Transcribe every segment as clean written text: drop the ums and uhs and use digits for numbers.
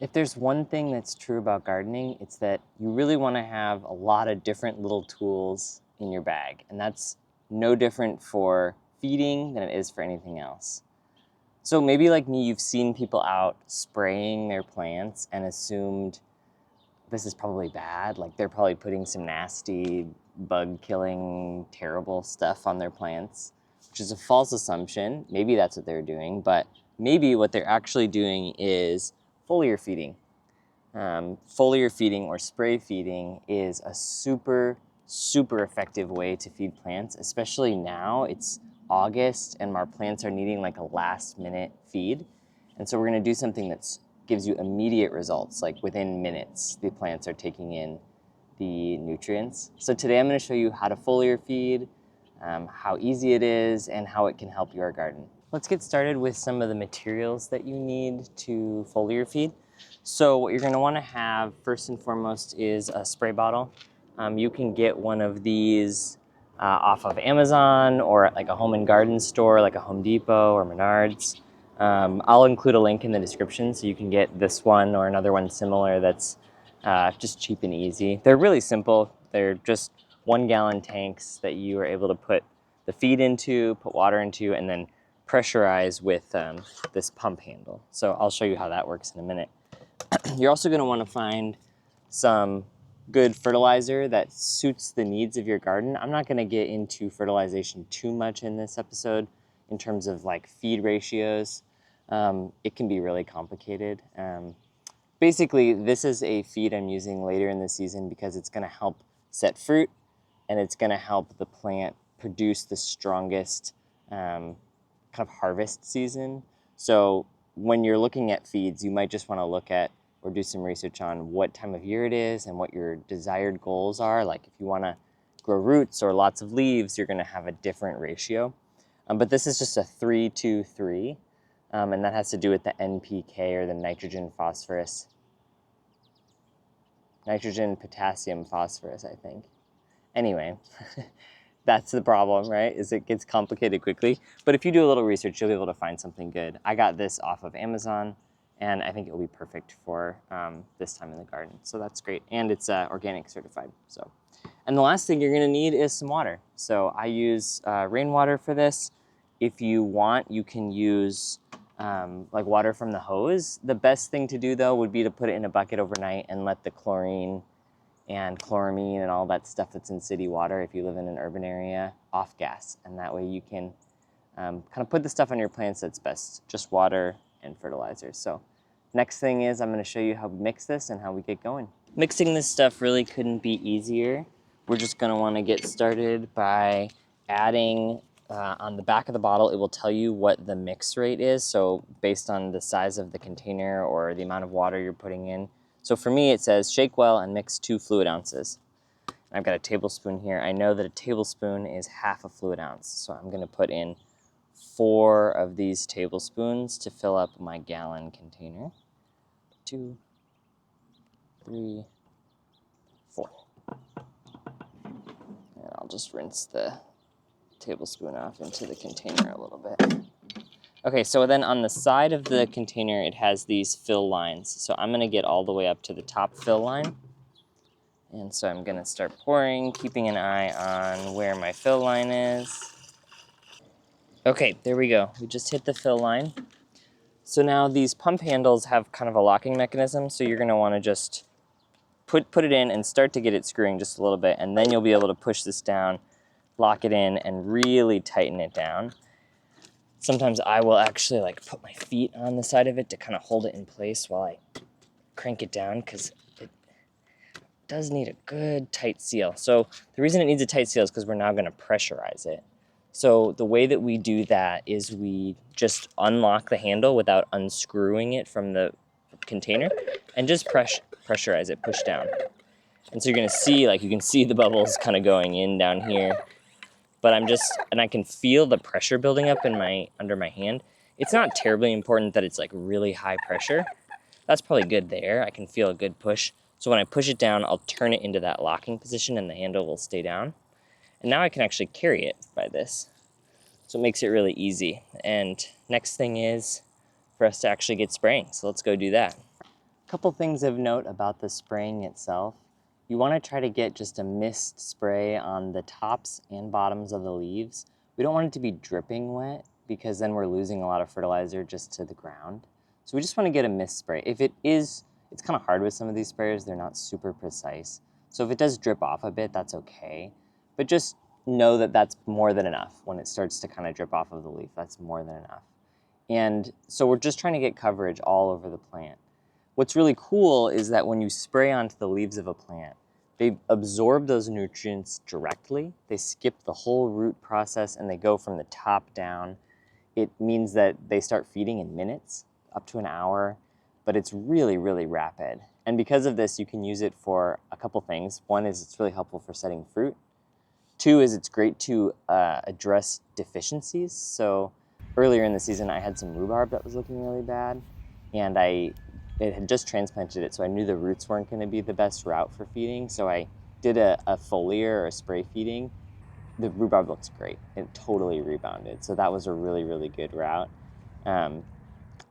If there's one thing that's true about gardening, it's that you really want to have a lot of different little tools in your bag. And that's no different for feeding than it is for anything else. So maybe like me, you've seen people out spraying their plants and assumed this is probably bad. Like they're probably putting some nasty bug killing, terrible stuff on their plants, which is a false assumption. Maybe that's what they're doing, but maybe what they're actually doing is foliar feeding. Foliar feeding or spray feeding is a super, super effective way to feed plants, especially now. It's August and our plants are needing like a last minute feed. And so we're gonna do something that gives you immediate results, like within minutes, the plants are taking in the nutrients. So today I'm gonna show you how to foliar feed, how easy it is, and how it can help your garden. Let's get started with some of the materials that you need to foliar feed. So what you're gonna wanna have first and foremost is a spray bottle. You can get one of these off of Amazon or at like a home and garden store like a Home Depot or Menards. I'll include a link in the description so you can get this one or another one similar that's just cheap and easy. They're really simple. They're just 1 gallon tanks that you are able to put the feed into, put water into, and then pressurize with this pump handle. So I'll show you how that works in a minute. You're also going to want to find some good fertilizer that suits the needs of your garden. I'm not going to get into fertilization too much in this episode in terms of like feed ratios. It can be really complicated. Basically, this is a feed I'm using later in the season because it's going to help set fruit and it's going to help the plant produce the strongest kind of harvest season. So when you're looking at feeds, you might just want to look at or do some research on what time of year it is and what your desired goals are. Like if you want to grow roots or lots of leaves, you're going to have a different ratio. But this is just a 3-2-3, and that has to do with the NPK or the nitrogen, potassium, phosphorus, I think. Anyway, that's the problem, right? Is it gets complicated quickly. But if you do a little research, you'll be able to find something good. I got this off of Amazon, and I think it will be perfect for this time in the garden. So that's great, and it's organic certified. So, and the last thing you're gonna need is some water. So I use rainwater for this. If you want, you can use like water from the hose. The best thing to do though would be to put it in a bucket overnight and let the chlorine and chloramine and all that stuff that's in city water, if you live in an urban area, off gas. And that way you can kind of put the stuff on your plants that's best, just water and fertilizer. So next thing is I'm gonna show you how to mix this and how we get going. Mixing this stuff really couldn't be easier. We're just gonna wanna get started by adding, on the back of the bottle, it will tell you what the mix rate is. So based on the size of the container or the amount of water you're putting in. So for me, it says shake well and mix 2 fluid ounces. I've got a tablespoon here. I know that a tablespoon is half a fluid ounce. So I'm gonna put in 4 of these tablespoons to fill up my gallon container. 2, 3, 4. And I'll just rinse the tablespoon off into the container a little bit. Okay, so then on the side of the container, it has these fill lines. So I'm gonna get all the way up to the top fill line. And so I'm gonna start pouring, keeping an eye on where my fill line is. Okay, there we go. We just hit the fill line. So now these pump handles have kind of a locking mechanism. So you're gonna wanna just put it in and start to get it screwing just a little bit. And then you'll be able to push this down, lock it in, and really tighten it down. Sometimes I will actually like put my feet on the side of it to kind of hold it in place while I crank it down because it does need a good tight seal. So the reason it needs a tight seal is because we're now going to pressurize it. So the way that we do that is we just unlock the handle without unscrewing it from the container and just pressurize it, push down. And so you're going to see, like you can see the bubbles kind of going in down here. But I can feel the pressure building up under my hand. It's not terribly important that it's like really high pressure. That's probably good there. I can feel a good push. So when I push it down, I'll turn it into that locking position and the handle will stay down. And now I can actually carry it by this. So it makes it really easy. And next thing is for us to actually get spraying. So let's go do that. Couple things of note about the spraying itself. You want to try to get just a mist spray on the tops and bottoms of the leaves. We don't want it to be dripping wet because then we're losing a lot of fertilizer just to the ground. So we just want to get a mist spray. If it is, it's kind of hard with some of these sprayers, they're not super precise. So if it does drip off a bit, that's okay. But just know that that's more than enough. When it starts to kind of drip off of the leaf, that's more than enough. And so we're just trying to get coverage all over the plant. What's really cool is that when you spray onto the leaves of a plant, they absorb those nutrients directly. They skip the whole root process and they go from the top down. It means that they start feeding in minutes, up to an hour, but it's really, really rapid. And because of this, you can use it for a couple things. One is it's really helpful for setting fruit. Two is it's great to address deficiencies. So earlier in the season, I had some rhubarb that was looking really bad, and it had just transplanted it, so I knew the roots weren't going to be the best route for feeding. So I did a foliar or a spray feeding. The rhubarb looks great. It totally rebounded. So that was a really, really good route. And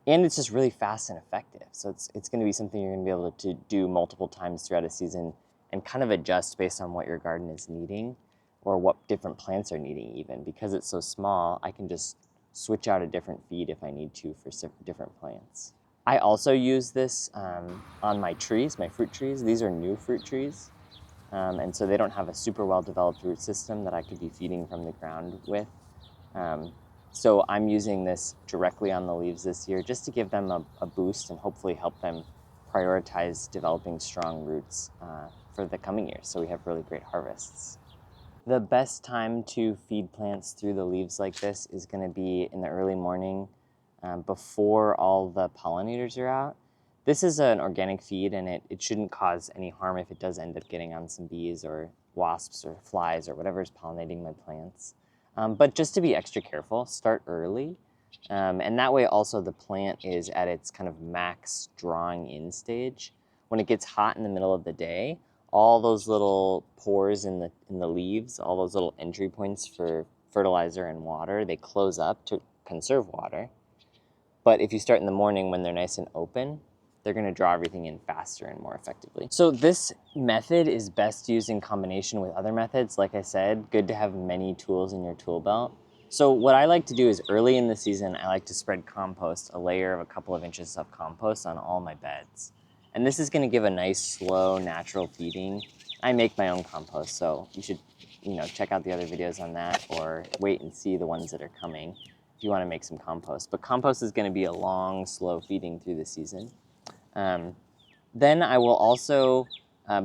it's just really fast and effective. So it's going to be something you're going to be able to do multiple times throughout a season and kind of adjust based on what your garden is needing or what different plants are needing even. Because it's so small, I can just switch out a different feed if I need to for different plants. I also use this on my trees, my fruit trees. These are new fruit trees. And so they don't have a super well-developed root system that I could be feeding from the ground with. So I'm using this directly on the leaves this year just to give them a boost and hopefully help them prioritize developing strong roots for the coming years so we have really great harvests. The best time to feed plants through the leaves like this is going to be in the early morning before all the pollinators are out. This is an organic feed and it shouldn't cause any harm if it does end up getting on some bees or wasps or flies or whatever is pollinating my plants. But just to be extra careful, start early. And that way also the plant is at its kind of max drawing in stage. When it gets hot in the middle of the day, all those little pores in the leaves, all those little entry points for fertilizer and water, they close up to conserve water. But if you start in the morning when they're nice and open, they're going to draw everything in faster and more effectively. So this method is best used in combination with other methods. Like I said, good to have many tools in your tool belt. So what I like to do is early in the season, I like to spread compost, a layer of a couple of inches of compost on all my beds. And this is going to give a nice, slow, natural feeding. I make my own compost, so you should, check out the other videos on that or wait and see the ones that are coming if you want to make some compost. But compost is going to be a long, slow feeding through the season. Then I will also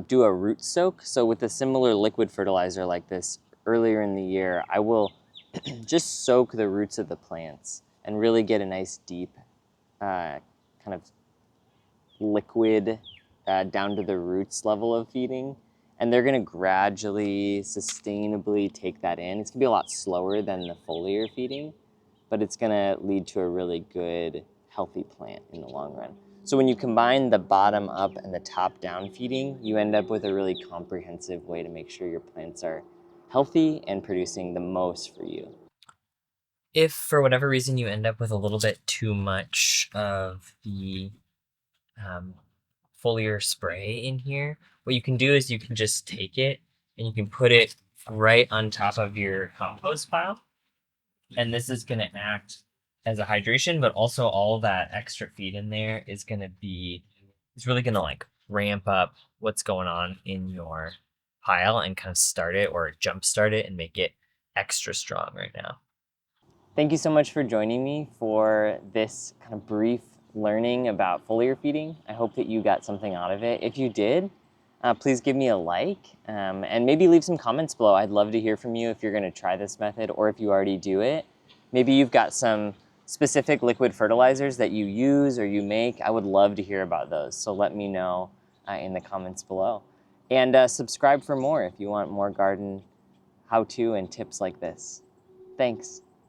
do a root soak. So with a similar liquid fertilizer like this earlier in the year, I will just soak the roots of the plants and really get a nice deep kind of liquid down to the roots level of feeding. And they're going to gradually, sustainably take that in. It's going to be a lot slower than the foliar feeding, but it's going to lead to a really good, healthy plant in the long run. So when you combine the bottom up and the top down feeding, you end up with a really comprehensive way to make sure your plants are healthy and producing the most for you. If for whatever reason you end up with a little bit too much of the foliar spray in here, what you can do is you can just take it and you can put it right on top of your compost pile. And this is going to act as a hydration, but also all that extra feed in there is going to be, it's really going to like ramp up what's going on in your pile and kind of start it or jumpstart it and make it extra strong right now. Thank you so much for joining me for this kind of brief learning about foliar feeding. I hope that you got something out of it. If you did, please give me a like and maybe leave some comments below. I'd love to hear from you if you're going to try this method or if you already do it. Maybe you've got some specific liquid fertilizers that you use or you make. I would love to hear about those. So let me know in the comments below. And subscribe for more if you want more garden how-to and tips like this. Thanks.